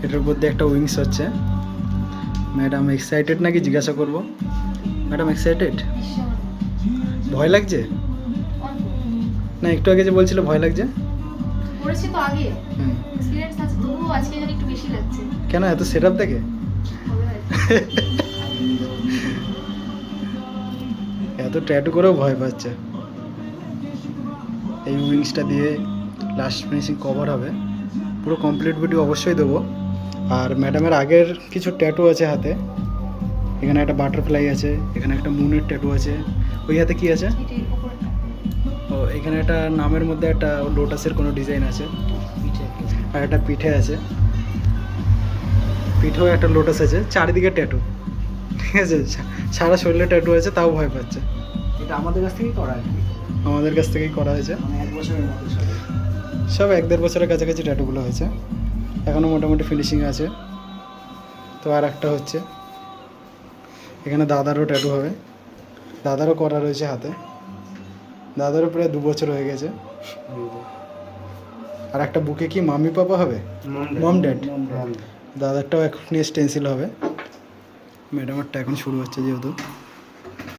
এটার উপর দিয়ে একটা উইংস হচ্ছে। ম্যাডাম এক্সাইটেড নাকি জিজ্ঞাসা করব। Madam excited? ভয় লাগছে না? একটু আগে যে বলছিল ভয় লাগছে। করেছি তো আগে, এক্সপেরিয়েন্স আছে, তবুও আজকে যেন একটু বেশি লাগছে। কেন এত সেটআপ দেখে? হবে হয়তো। এত ট্যাটু করেও ভয় পাচ্ছে। এই উইংসটা দিয়ে লাস্ট ফিনিশিং কভার হবে। পুরো কমপ্লিট ভিডিও অবশ্যই দেবো। আর ম্যাডামের আগের কিছু ট্যাটু আছে হাতে। এখানে একটা বাটারফ্লাই আছে, এখানে একটা মুনের ট্যাটু আছে। ওই হাতে কি আছে? এটার উপরে ও এখানে একটা নামের মধ্যে একটা লোটাসের কোনো ডিজাইন আছে। আর একটা পিঠে আছে, পিঠেও একটা লোটাস আছে। চারিদিকে ট্যাটু, ঠিক আছে। সারা শরীরে ট্যাটু আছে, তাও ভয় পাচ্ছে। এটা আমাদের কাছ থেকেই করা আর কি, আমাদের কাছ থেকেই করা হয়েছে। মানে 1 বছরের মতো সবে। সব 1-1.5 বছরের কাছাকাছি ট্যাটুগুলো হয়েছে। এখনও মোটামুটি ফিনিশিং আছে। তো আর একটা হচ্ছে, এখানে দাদারও ট্যাটু হবে। দাদারও করা রয়েছে হাতে। দাদারও প্রায় 2 বছর হয়ে গেছে। আর একটা বুকে কি মাম্মি পাপা হবে? Mom dad. দাদারটাও এখন স্টেন্সিল হবে। ম্যাডামারটা এখন শুরু হচ্ছে যেহেতু।